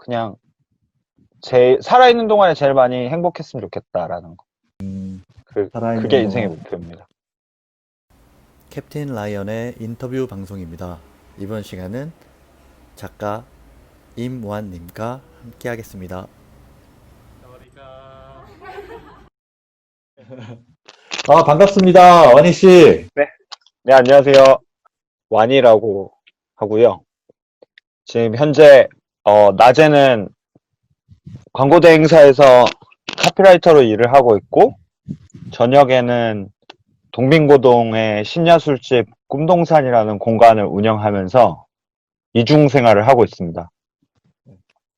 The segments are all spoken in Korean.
그냥 살아있는 동안에 제일 많이 행복했으면 좋겠다라는 거. 살아있는 그게 인생의 동안. 목표입니다. 캡틴 라이언의 인터뷰 방송입니다. 이번 시간은 작가 임완님과 함께 하겠습니다. 반갑습니다. 완희씨. 네, 안녕하세요. 완이라고 하고요. 지금 현재 낮에는 광고 대행사에서 카피라이터로 일을 하고 있고, 저녁에는 동빙고동의 신야술집 꿈동산이라는 공간을 운영하면서 이중 생활을 하고 있습니다.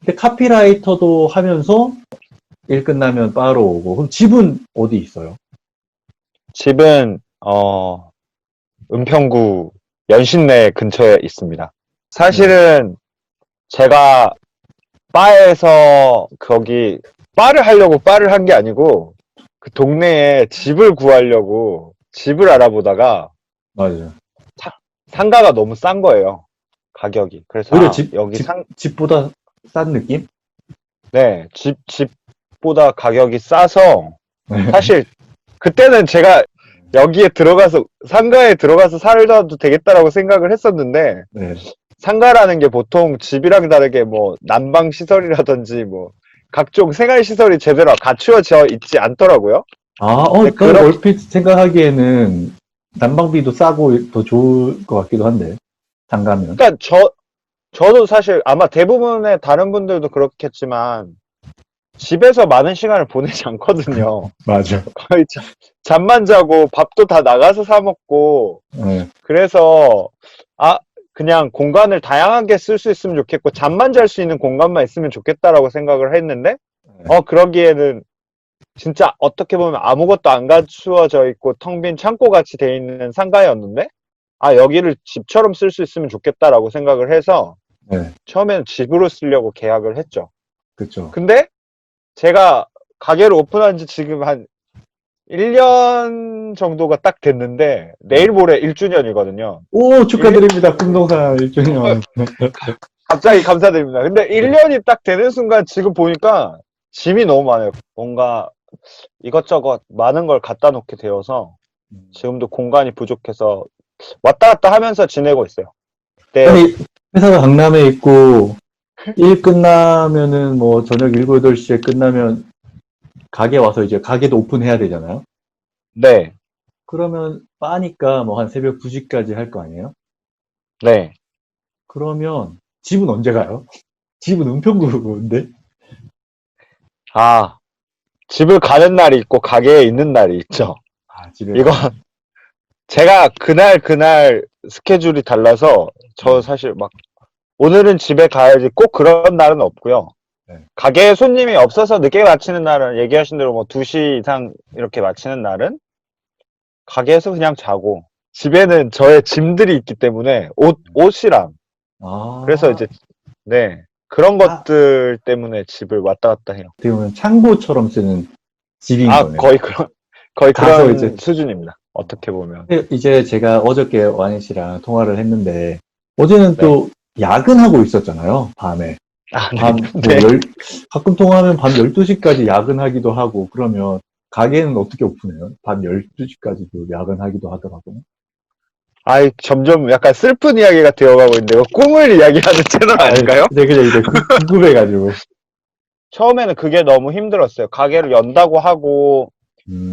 근데 카피라이터도 하면서 일 끝나면 바로 오고. 그럼 집은 어디 있어요? 집은 은평구 연신내 근처에 있습니다. 사실은 제가 바에서 거기 바를 하려고 바를 한 게 아니고 그 동네에 집을 구하려고 집을 알아보다가 맞아요. 상가가 너무 싼 거예요. 가격이. 그래서 오히려 집보다 싼 느낌? 네, 집보다 가격이 싸서 사실 그때는 제가 여기에 들어가서 상가에 들어가서 살아도 되겠다라고 생각을 했었는데 네. 상가라는 게 보통 집이랑 다르게 뭐 난방 시설이라든지 뭐 각종 생활 시설이 제대로 갖추어져 있지 않더라고요. 저는 얼핏 생각하기에는 난방비도 싸고 더 좋을 것 같기도 한데, 상가면. 그러니까 저도 사실 아마 대부분의 다른 분들도 그렇겠지만 집에서 많은 시간을 보내지 않거든요. 맞아. 거의 잠만 자고 밥도 다 나가서 사 먹고 네. 그래서 그냥 공간을 다양하게 쓸 수 있으면 좋겠고 잠만 잘 수 있는 공간만 있으면 좋겠다라고 생각을 했는데 그러기에는 진짜 어떻게 보면 아무것도 안 갖추어져 있고 텅 빈 창고 같이 돼 있는 상가였는데 여기를 집처럼 쓸 수 있으면 좋겠다라고 생각을 해서 네. 처음에는 집으로 쓰려고 계약을 했죠. 그쵸. 근데 제가 가게를 오픈한 지 지금 한 1년 정도가 딱 됐는데 내일 모레 1주년이거든요. 오, 축하드립니다. 꿈동산 1주년. 갑자기 감사드립니다. 근데 1년이 딱 되는 순간 지금 보니까 짐이 너무 많아요. 뭔가 이것저것 많은 걸 갖다 놓게 되어서 지금도 공간이 부족해서 왔다 갔다 하면서 지내고 있어요. 네. 아니, 회사가 강남에 있고, 일 끝나면은 뭐 저녁 7, 8시에 끝나면 가게 와서 이제 가게도 오픈해야 되잖아요. 네. 그러면 빠니까 뭐 한 새벽 2시까지 할 거 아니에요? 네. 그러면 집은 언제 가요? 집은 은평구인데? 집을 가는 날이 있고 가게에 있는 날이 있죠. 집에 이건 제가 그날 스케줄이 달라서 저 사실 막 오늘은 집에 가야지 꼭 그런 날은 없고요. 네. 가게에 손님이 없어서 늦게 마치는 날은 얘기하신 대로 뭐 2시 이상 이렇게 마치는 날은 가게에서 그냥 자고 집에는 저의 짐들이 있기 때문에 옷이랑 그래서 이제 네 그런 것들 때문에 집을 왔다 갔다 해요. 어떻게 보면 창고처럼 쓰는 집인 거네요. 거의 그런 이제 수준입니다. 어떻게 보면. 이제 제가 어저께 완희 씨랑 통화를 했는데 어제는 또 야근하고 있었잖아요. 밤에. 네. 가끔 통화하면 밤 12시까지 야근하기도 하고 그러면 가게는 어떻게 오픈해요? 밤 12시까지도 야근하기도 하더라고요. 점점 약간 슬픈 이야기가 되어가고 있는데요. 꿈을 이야기하는 채널 아닌가요? 네, 그냥 이제 궁금해가지고. 처음에는 그게 너무 힘들었어요. 가게를 연다고 하고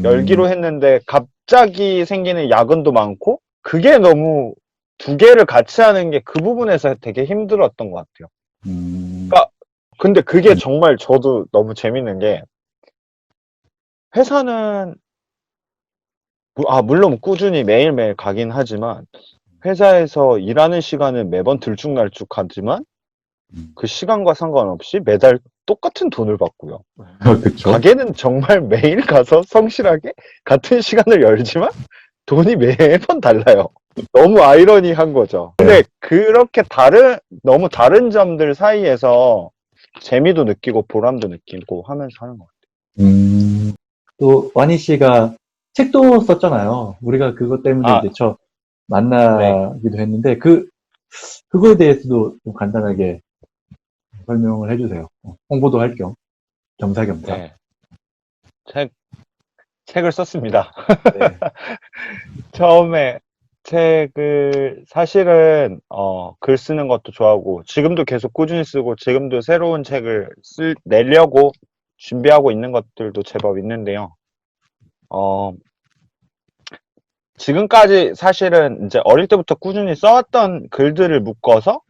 열기로 했는데 갑자기 생기는 야근도 많고 그게 너무 두 개를 같이 하는 게 그 부분에서 되게 힘들었던 것 같아요. 그러니까 근데 그게 정말 저도 너무 재밌는 게 회사는 물론 꾸준히 매일매일 가긴 하지만 회사에서 일하는 시간은 매번 들쭉날쭉하지만 그 시간과 상관없이 매달 똑같은 돈을 받고요. 그쵸. 가게는 정말 매일 가서 성실하게 같은 시간을 열지만 돈이 매번 달라요. 너무 아이러니한 거죠. 근데 그렇게 너무 다른 점들 사이에서 재미도 느끼고 보람도 느끼고 하면서 하는 것 같아요. 또 완희 씨가 책도 썼잖아요. 우리가 그것 때문에 이제 만나기도 했는데 그거에 대해서도 좀 간단하게 설명을 해주세요. 홍보도 할 겸, 겸사겸사. 네. 책을 썼습니다. 네. 처음에 사실은, 글 쓰는 것도 좋아하고, 지금도 계속 꾸준히 쓰고, 지금도 새로운 책을 내려고 준비하고 있는 것들도 제법 있는데요. 지금까지 사실은 이제 어릴 때부터 꾸준히 써왔던 글들을 묶어서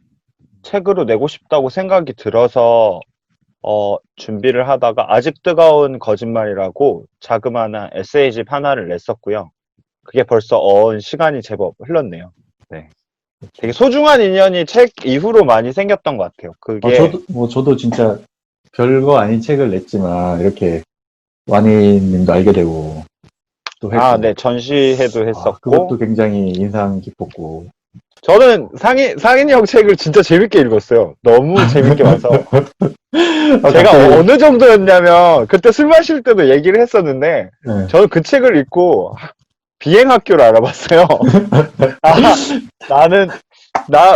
책으로 내고 싶다고 생각이 들어서, 준비를 하다가 아직 뜨거운 거짓말이라고 자그마한 에세이집 하나를 냈었고요. 그게 벌써 시간이 제법 흘렀네요. 네. 되게 소중한 인연이 책 이후로 많이 생겼던 것 같아요. 그게, 저도 진짜 별거 아닌 책을 냈지만, 이렇게 와니님도 알게 되고, 또 했고. 네, 전시회도 했었고, 그것도 굉장히 인상 깊었고. 저는 상인이 형 책을 진짜 재밌게 읽었어요. 너무 재밌게 봐서. 제가 갑자기, 어느 정도였냐면, 그때 술 마실 때도 얘기를 했었는데, 네. 저는 그 책을 읽고 비행학교를 알아봤어요.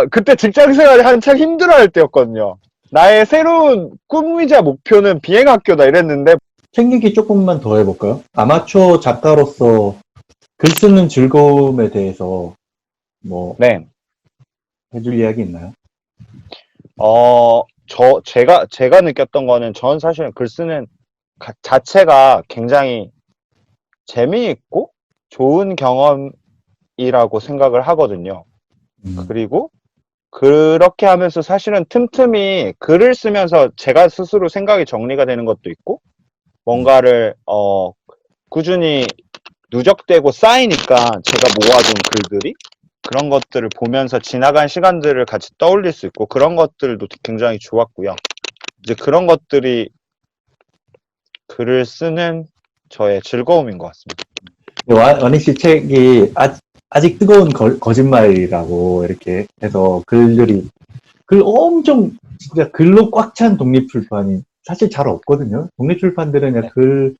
그때 직장 생활이 한창 힘들어할 때였거든요. 나의 새로운 꿈이자 목표는 비행학교다 이랬는데, 책 얘기 조금만 더 해볼까요? 아마추어 작가로서 글 쓰는 즐거움에 대해서 뭐 네. 해줄 이야기 있나요? 제가 느꼈던 거는 전 사실은 글 쓰는 자체가 굉장히 재미있고 좋은 경험이라고 생각을 하거든요. 그리고 그렇게 하면서 사실은 틈틈이 글을 쓰면서 제가 스스로 생각이 정리가 되는 것도 있고, 뭔가를, 꾸준히 누적되고 쌓이니까 제가 모아둔 글들이 그런 것들을 보면서 지나간 시간들을 같이 떠올릴 수 있고, 그런 것들도 굉장히 좋았고요. 이제 그런 것들이 글을 쓰는 저의 즐거움인 것 같습니다. 와닉 씨 책이 아직 뜨거운 거짓말이라고 이렇게 해서 글 엄청 진짜 글로 꽉 찬 독립출판이 사실 잘 없거든요. 독립출판들은 그냥 네.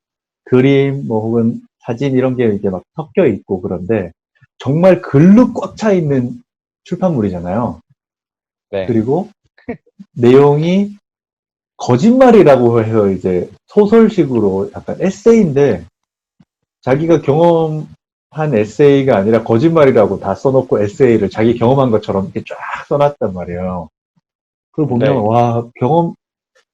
그림 뭐 혹은 사진 이런 게 이제 막 섞여 있고 그런데 정말 글로 꽉 차 있는 출판물이잖아요. 네. 그리고 내용이 거짓말이라고 해서 이제 소설식으로 약간 에세이인데 자기가 경험한 에세이가 아니라 거짓말이라고 다 써놓고 에세이를 자기 경험한 것처럼 이렇게 쫙 써놨단 말이에요. 그걸 보면 네. 와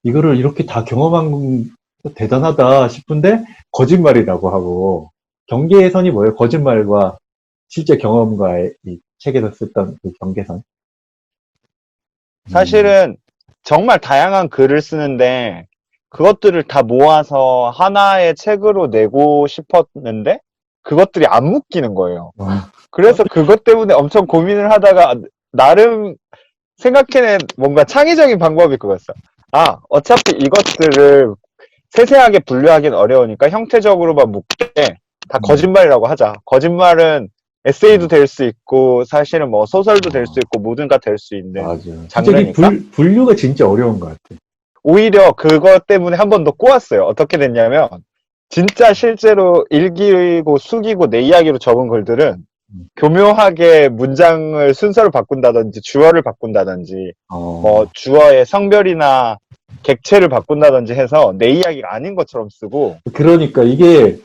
이거를 이렇게 다 경험한 건 대단하다 싶은데 거짓말이라고 하고 경계의 선이 뭐예요? 거짓말과 실제 경험과의 이 책에서 썼던 그 경계선. 사실은 정말 다양한 글을 쓰는데 그것들을 다 모아서 하나의 책으로 내고 싶었는데 그것들이 안 묶이는 거예요. 그래서 그것 때문에 엄청 고민을 하다가 나름 생각해낸 뭔가 창의적인 방법이 그거였어. 어차피 이것들을 세세하게 분류하기는 어려우니까 형태적으로만 묶되 다 거짓말이라고 하자. 거짓말은 에세이도 될 수 있고 사실은 뭐 소설도 될 수 있고 뭐든가 될 수 있는 맞아요. 진짜 이 장르니까 분류가 진짜 어려운 것 같아. 오히려 그것 때문에 한 번 더 꼬았어요. 어떻게 됐냐면 진짜 실제로 일기고 숙이고 내 이야기로 적은 글들은 교묘하게 문장을 순서를 바꾼다든지 주어를 바꾼다든지 뭐 주어의 성별이나 객체를 바꾼다든지 해서 내 이야기가 아닌 것처럼 쓰고 그러니까 이게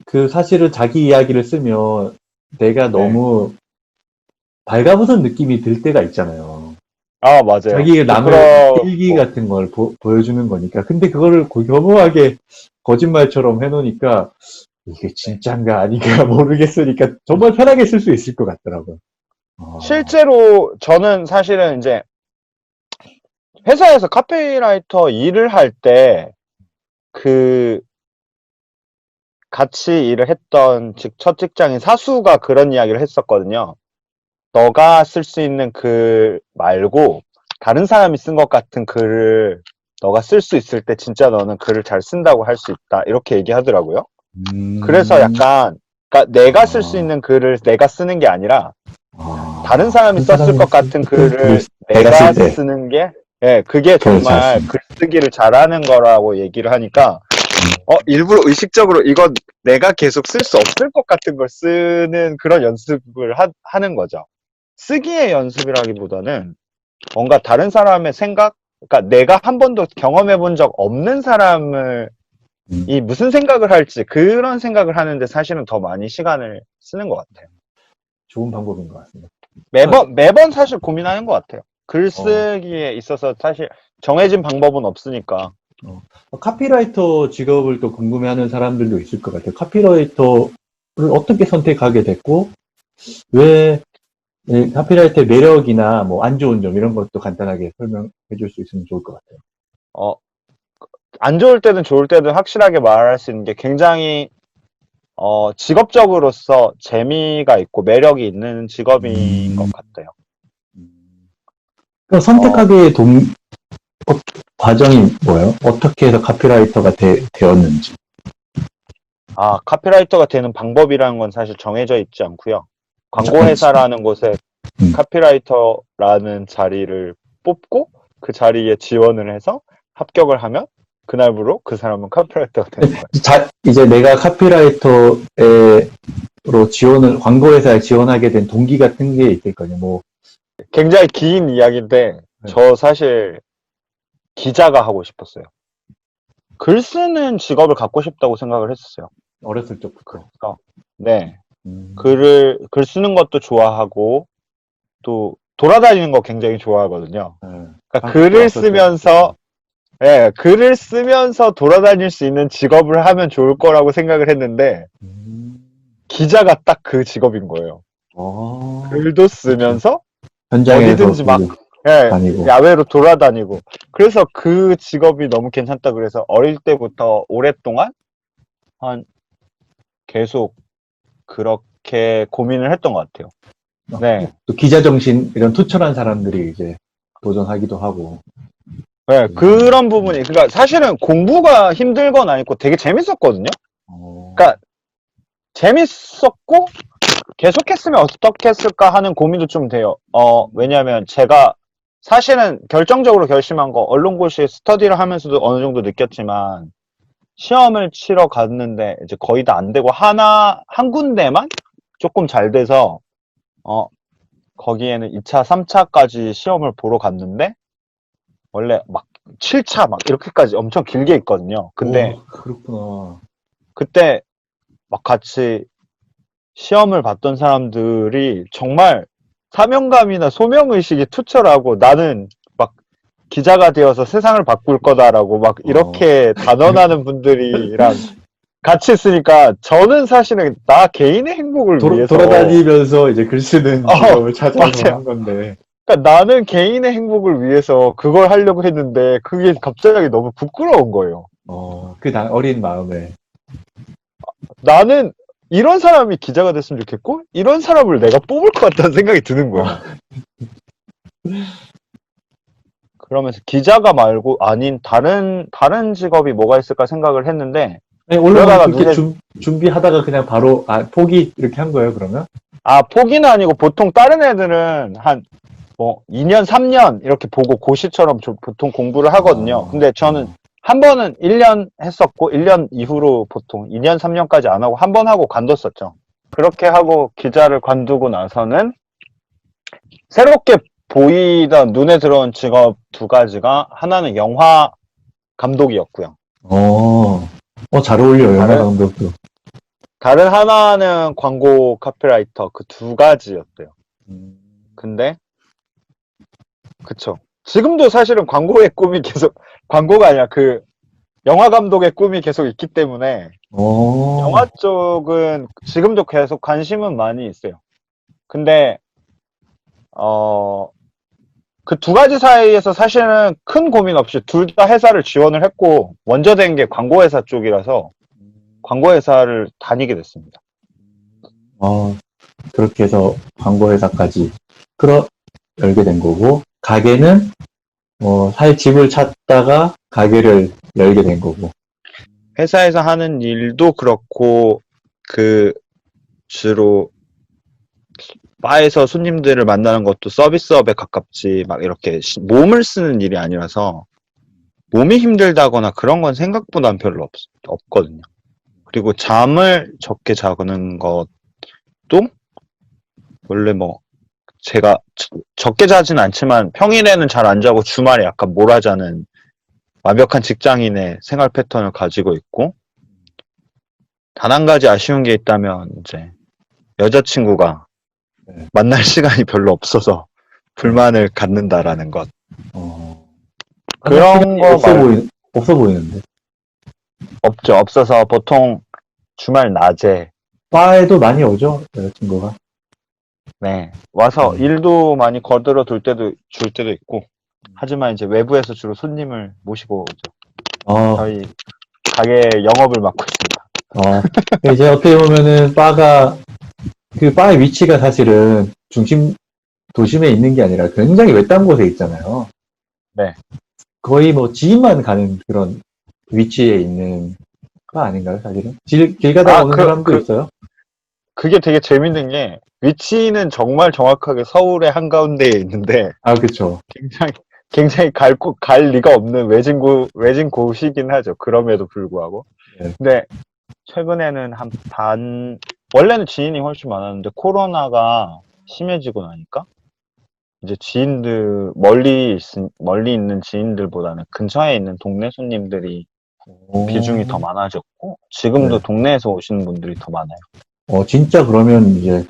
그 사실은 자기 이야기를 쓰면 내가 네. 너무 발가벗은 느낌이 들 때가 있잖아요. 맞아요. 자기 남의 부끄럽고 일기 같은 걸 보여주는 거니까. 근데 그거를 교묘하게 거짓말처럼 해놓으니까 이게 진짠가 아닌가 모르겠으니까 정말 편하게 쓸 수 있을 것 같더라고요. 실제로 저는 사실은 이제 회사에서 카피라이터 일을 할 때 그 같이 일을 했던 첫 직장인 사수가 그런 이야기를 했었거든요. 너가 쓸 수 있는 글 말고 다른 사람이 쓴 것 같은 글을 너가 쓸 수 있을 때 진짜 너는 글을 잘 쓴다고 할 수 있다. 이렇게 얘기하더라고요. 그래서 약간 그러니까 내가 쓸 수 있는 글을 내가 쓰는 게 아니라 다른 사람이 썼을 것 같은 글을 내가 쓰는 게 그게 정말 글쓰기를 잘하는 거라고 얘기를 하니까 일부러 의식적으로 이건 내가 계속 쓸 수 없을 것 같은 걸 쓰는 그런 연습을 하는 거죠. 쓰기의 연습이라기보다는 뭔가 다른 사람의 생각, 그러니까 내가 한 번도 경험해 본 적 없는 사람을 이 무슨 생각을 할지 그런 생각을 하는데 사실은 더 많이 시간을 쓰는 것 같아요. 좋은 방법인 것 같습니다. 매번 사실 고민하는 것 같아요. 어. 글쓰기에 있어서 사실 정해진 방법은 없으니까. 카피라이터 직업을 또 궁금해하는 사람들도 있을 것 같아요. 카피라이터를 어떻게 선택하게 됐고, 왜 카피라이터의 매력이나 뭐 안 좋은 점 이런 것도 간단하게 설명해 줄 수 있으면 좋을 것 같아요. 어, 안 좋을 때든 좋을 때든 확실하게 말할 수 있는 게 굉장히 직업적으로서 재미가 있고 매력이 있는 직업인 것 같아요. 그럼 선택하기의 과정이 뭐예요? 어떻게 해서 카피라이터가 되었는지. 카피라이터가 되는 방법이라는 건 사실 정해져 있지 않고요. 광고회사라는 곳에 카피라이터라는 자리를 뽑고 그 자리에 지원을 해서 합격을 하면 그날부로 그 사람은 카피라이터가 되는 거예요. 이제 내가 카피라이터로 광고회사에 지원하게 된 동기 같은 게 있을 거예요. 뭐. 굉장히 긴 이야기인데, 저 사실 기자가 하고 싶었어요. 글 쓰는 직업을 갖고 싶다고 생각을 했었어요. 어렸을 적부터. 네. 글 쓰는 것도 좋아하고, 또 돌아다니는 거 굉장히 좋아하거든요. 그러니까 글을 쓰면서 돌아다닐 수 있는 직업을 하면 좋을 거라고 생각을 했는데, 기자가 딱 그 직업인 거예요. 글도 쓰면서 어디든지 막 다니고. 야외로 돌아다니고. 그래서 그 직업이 너무 괜찮다 그래서 어릴 때부터 오랫동안 계속 그렇게 고민을 했던 것 같아요. 네. 또 기자 정신 이런 투철한 사람들이 이제 도전하기도 하고. 네, 그런 부분이 그러니까 사실은 공부가 힘들건 아니고 되게 재밌었거든요. 그러니까 재밌었고 계속했으면 어떻게 했을까 하는 고민도 좀 돼요. 왜냐하면 제가 사실은 결정적으로 결심한 거 언론고시 스터디를 하면서도 어느 정도 느꼈지만 시험을 치러 갔는데 이제 거의 다 안 되고 한 군데만 조금 잘 돼서 거기에는 2차, 3차까지 시험을 보러 갔는데 원래 막 7차 막 이렇게까지 엄청 길게 있거든요. 근데 그렇구나. 그때 막 같이 시험을 봤던 사람들이 정말 사명감이나 소명의식이 투철하고 나는 막 기자가 되어서 세상을 바꿀 거다라고 막 이렇게 단언하는 분들이랑 같이 있으니까 저는 사실은 나 개인의 행복을 위해서 돌아다니면서 이제 글 쓰는 직업을 찾아서 한 건데. 그러니까 나는 개인의 행복을 위해서 그걸 하려고 했는데 그게 갑자기 너무 부끄러운 거예요. 어린 마음에. 나는 이런 사람이 기자가 됐으면 좋겠고 이런 사람을 내가 뽑을 것 같다는 생각이 드는 거예요. 그러면서 기자가 말고 아닌 다른 직업이 뭐가 있을까 생각을 했는데 원래 그렇게 준비하다가 그냥 바로 포기 이렇게 한 거예요, 그러면? 포기는 아니고 보통 다른 애들은 한 2년, 3년 이렇게 보고 고시처럼 보통 공부를 하거든요. 근데 저는 한 번은 1년 했었고 1년 이후로 보통 2년, 3년까지 안 하고 한 번 하고 관뒀었죠. 그렇게 하고 기자를 관두고 나서는 새롭게 보이던 눈에 들어온 직업 두 가지가 하나는 영화 감독이었고요. 잘 어울려요, 영화 감독도. 다른 하나는 광고 카피라이터 그 두 가지였대요. 근데 그쵸. 지금도 사실은 광고의 꿈이 계속 광고가 아니라 그 영화 감독의 꿈이 계속 있기 때문에 영화 쪽은 지금도 계속 관심은 많이 있어요. 근데 그 두 가지 사이에서 사실은 큰 고민 없이 둘 다 회사를 지원을 했고 먼저 된 게 광고회사 쪽이라서 광고회사를 다니게 됐습니다. 그렇게 해서 광고회사까지 열게 된 거고, 가게는 살 집을 찾다가 가게를 열게 된 거고. 회사에서 하는 일도 그렇고 주로 바에서 손님들을 만나는 것도 서비스업에 가깝지 막 이렇게 몸을 쓰는 일이 아니라서 몸이 힘들다거나 그런 건 생각보다는 별로 없거든요. 그리고 잠을 적게 자는 것도 원래 제가 적게 자진 않지만 평일에는 잘 안 자고 주말에 약간 몰아자는 완벽한 직장인의 생활 패턴을 가지고 있고, 단 한 가지 아쉬운 게 있다면 이제 여자친구가 네. 만날 시간이 별로 없어서 불만을 갖는다라는 것. 그런 거 없어 보이는데. 없죠. 없어서 보통 주말 낮에 바에도 많이 오죠, 여자친구가. 네 와서 일도 많이 거들어 줄 때도 있고, 하지만 이제 외부에서 주로 손님을 모시고 오죠. 어, 저희 가게 영업을 맡고 있습니다. 이제 어떻게 보면은 그 바의 위치가 사실은 도심에 있는 게 아니라 굉장히 외딴 곳에 있잖아요. 네. 거의 뭐 지인만 가는 그런 위치에 있는 바 아닌가요, 사실은? 길 가다가 오는 사람도 있어요? 그게 되게 재밌는 게, 위치는 정말 정확하게 서울의 한가운데에 있는데, 그쵸. 굉장히 갈 리가 없는 외진 곳이긴 하죠. 그럼에도 불구하고. 네. 근데 최근에는 원래는 지인이 훨씬 많았는데, 코로나가 심해지고 나니까, 이제 지인들, 멀리 있는 지인들보다는 근처에 있는 동네 손님들이 비중이 더 많아졌고, 지금도 네. 동네에서 오시는 분들이 더 많아요. 진짜 그러면 이제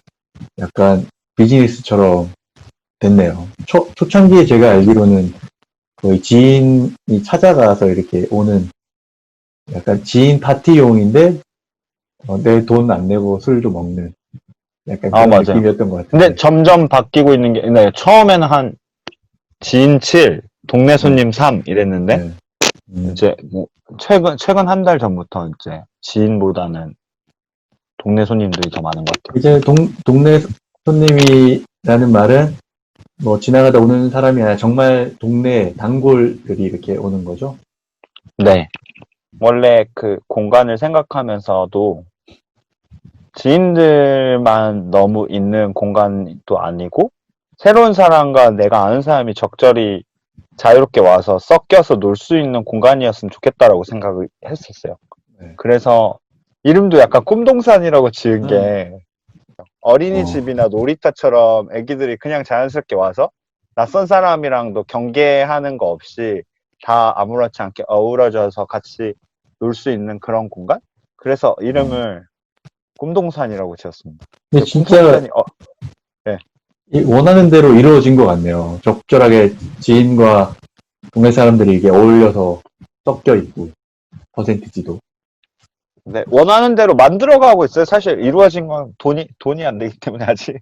약간 비즈니스처럼 됐네요. 초창기에 제가 알기로는 거의 지인이 찾아가서 이렇게 오는 약간 지인 파티용인데, 내 돈 안 내고 술도 먹는 약간 그런 맞아요. 느낌이었던 것 같아요. 근데 점점 바뀌고 있는 게, 네, 처음에는 한 지인 7, 동네 손님 3 이랬는데, 네. 이제 뭐 최근 한 달 전부터 이제 지인보다는 동네 손님들이 더 많은 것 같아요. 이제 동네 손님이라는 말은 뭐 지나가다 오는 사람이 아니라 정말 동네 단골들이 이렇게 오는 거죠? 네. 원래 그 공간을 생각하면서도 지인들만 너무 있는 공간도 아니고, 새로운 사람과 내가 아는 사람이 적절히 자유롭게 와서 섞여서 놀 수 있는 공간이었으면 좋겠다라고 생각을 했었어요. 네. 그래서 이름도 약간 꿈동산이라고 지은 게, 어린이집이나 놀이터처럼 애기들이 그냥 자연스럽게 와서 낯선 사람이랑도 경계하는 거 없이 다 아무렇지 않게 어우러져서 같이 놀 수 있는 그런 공간? 그래서 이름을 꿈동산이라고 지었습니다. 근데 진짜 원하는 대로 이루어진 것 같네요. 적절하게 지인과 동네 사람들이 이게 어울려서 섞여 있고, 퍼센티지도. 네, 원하는 대로 만들어가고 있어요. 사실 이루어진 건 돈이 안 되기 때문에 아직.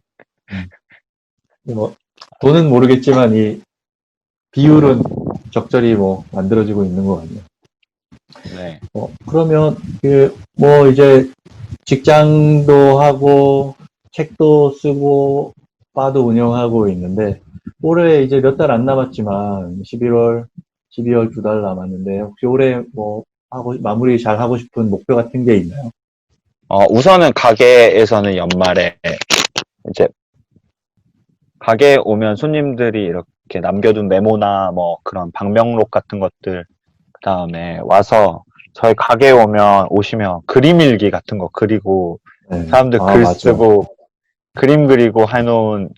뭐, 돈은 모르겠지만 이 비율은 적절히 뭐 만들어지고 있는 것 같네요. 네. 그러면 뭐 이제 직장도 하고 책도 쓰고 바도 운영하고 있는데 올해 이제 몇 달 안 남았지만 12월 2달 남았는데 혹시 올해 뭐 마무리 잘 하고 싶은 목표 같은 게 있나요? 우선은 가게에서는 연말에 이제 가게에 오면 손님들이 이렇게 남겨둔 메모나 뭐 그런 방명록 같은 것들, 그 다음에 와서 저희 가게에 오시면 그림 일기 같은 거 그리고, 네. 사람들 글 맞죠. 쓰고 그림 그리고 해놓은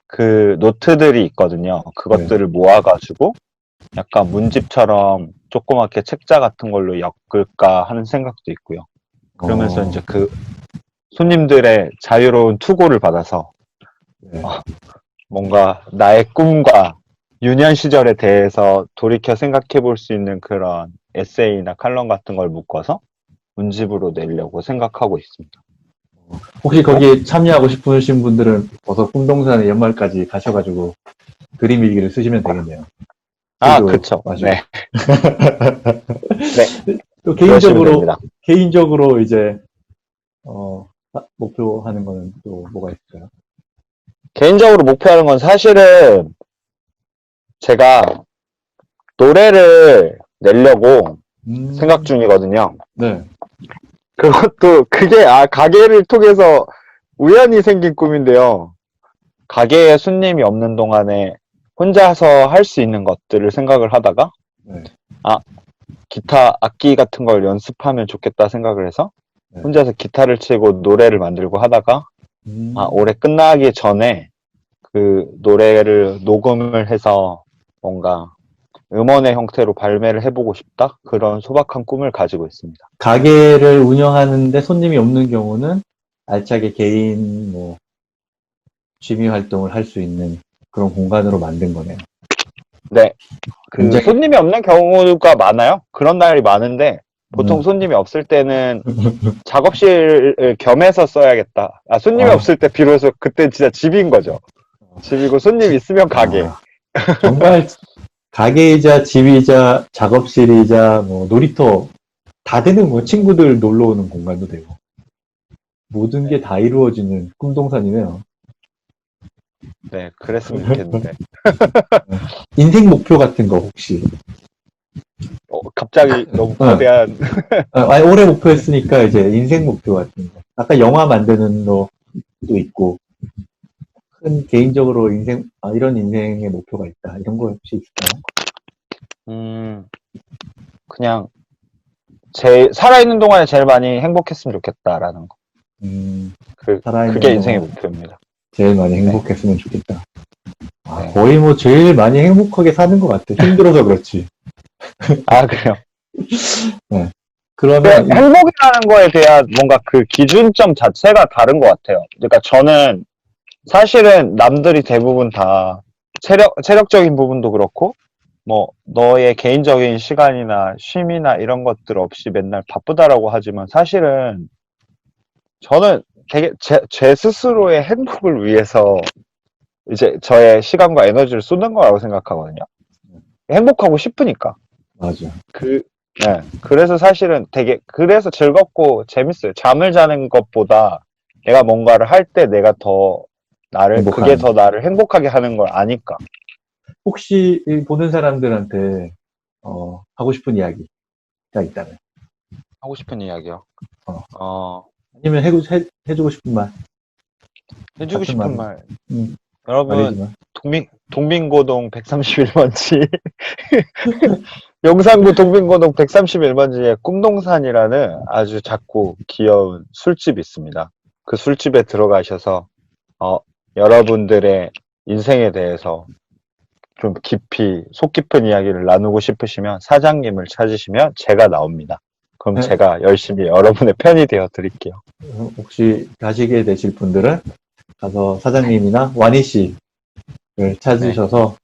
그 노트들이 있거든요. 그것들을 모아가지고 약간 문집처럼 조그맣게 책자 같은 걸로 엮을까 하는 생각도 있고요. 그러면서 이제 그 손님들의 자유로운 투고를 받아서 네. 뭔가 나의 꿈과 유년 시절에 대해서 돌이켜 생각해 볼 수 있는 그런 에세이나 칼럼 같은 걸 묶어서 문집으로 내려고 생각하고 있습니다. 혹시 거기에 참여하고 싶으신 분들은 어서 꿈동산에 연말까지 가셔가지고 그림 일기를 쓰시면 되겠네요. 그쵸. 마시고. 네. 네. 또 그러시면 됩니다. 개인적으로 이제 목표하는 거는 또 뭐가 있을까요? 개인적으로 목표하는 건 사실은 제가 노래를 내려고 생각 중이거든요. 네. 그게 가게를 통해서 우연히 생긴 꿈인데요. 가게에 손님이 없는 동안에 혼자서 할 수 있는 것들을 생각을 하다가, 네. 기타 악기 같은 걸 연습하면 좋겠다 생각을 해서 네. 혼자서 기타를 치고 노래를 만들고 하다가 올해 끝나기 전에 그 노래를 녹음을 해서 뭔가 음원의 형태로 발매를 해보고 싶다? 그런 소박한 꿈을 가지고 있습니다. 가게를 운영하는데 손님이 없는 경우는 알차게 개인 뭐 취미 활동을 할 수 있는 그런 공간으로 만든 거네요. 네. 그 굉장히 손님이 없는 경우가 많아요. 그런 날이 많은데 보통 음. 손님이 없을 때는 작업실을 겸해서 써야겠다. 아, 손님이 아. 없을 때 비로소 그때 진짜 집인 거죠. 집이고 손님 있으면 가게. 아, 정말 가게이자 집이자 작업실이자 뭐 놀이터 다 되는 거 친구들 놀러 오는 공간도 되고 모든 게 다 이루어지는 꿈동산이네요. 네, 그랬으면 좋겠는데. 인생 목표 같은 거 혹시? 갑자기 너무 거대한. 아니, 올해 목표했으니까 이제 인생 목표 같은 거. 아까 영화 만드는 것도 있고 큰 개인적으로 이런 인생의 목표가 있다. 이런 거 혹시 있을까요? 그냥 살아있는 동안에 제일 많이 행복했으면 좋겠다라는 거. 살아있는 그게 인생의 동안 목표입니다. 제일 많이 행복했으면 좋겠다. 아, 네. 거의 뭐 제일 많이 행복하게 사는 것 같아. 힘들어서 그렇지. 아, 그래요? 그러면 행복이라는 거에 대한 뭔가 그 기준점 자체가 다른 것 같아요. 그러니까 저는 사실은 남들이 대부분 다 체력적인 부분도 그렇고, 뭐, 너의 개인적인 시간이나 취미나 이런 것들 없이 맨날 바쁘다라고 하지만 사실은 저는 되게 제 스스로의 행복을 위해서 이제 저의 시간과 에너지를 쏟는 거라고 생각하거든요. 행복하고 싶으니까. 맞아. 네. 그래서 사실은 그래서 즐겁고 재밌어요. 잠을 자는 것보다 내가 뭔가를 할 때 내가 그게 더 나를 행복하게 하는 걸 아니까. 혹시 이 보는 사람들한테 하고 싶은 이야기가 있다면 하고 싶은 이야기요. 아니면 해주고 싶은 말 해주고 같은 싶은 말은 말. 말이지 여러분, 마. 동빙고동 131번지, 용산구 동빙고동 131번지에 꿈동산이라는 아주 작고 귀여운 술집이 있습니다. 그 술집에 들어가셔서, 여러분들의 인생에 대해서 좀 속 깊은 이야기를 나누고 싶으시면 사장님을 찾으시면 제가 나옵니다. 그럼 네. 제가 열심히 여러분의 편이 되어 드릴게요. 혹시 가시게 되실 분들은 가서 사장님이나 와니 씨를 찾으셔서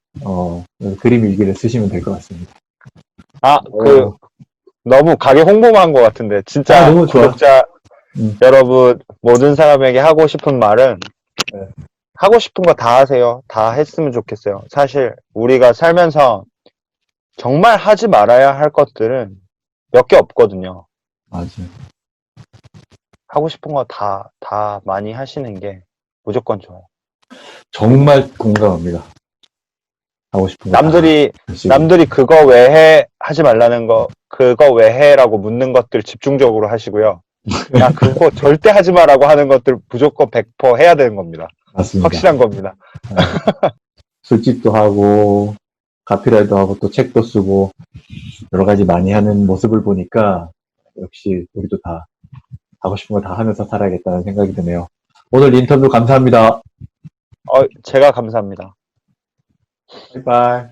그림 일기를 쓰시면 될 것 같습니다. 너무 가게 홍보만 한 것 같은데 진짜 너무 좋아. 구독자 여러분 모든 사람에게 하고 싶은 말은 네. 하고 싶은 거 다 하세요. 다 했으면 좋겠어요. 사실 우리가 살면서 정말 하지 말아야 할 것들은 몇 개 없거든요. 맞아. 하고 싶은 거 다 많이 하시는 게 무조건 좋아요. 정말 공감합니다. 하고 싶은 거 남들이 그거 왜 해? 하지 말라는 거, 그거 왜 해? 라고 묻는 것들 집중적으로 하시고요. 야, 그거 절대 하지 마라고 하는 것들 무조건 100% 해야 되는 겁니다. 맞습니다. 확실한 겁니다. 술집도 하고 카피라이도 하고 또 책도 쓰고 여러 가지 많이 하는 모습을 보니까 역시 우리도 다 하고 싶은 거 다 하면서 살아야겠다는 생각이 드네요. 오늘 인터뷰 감사합니다. 제가 감사합니다. 바이바이.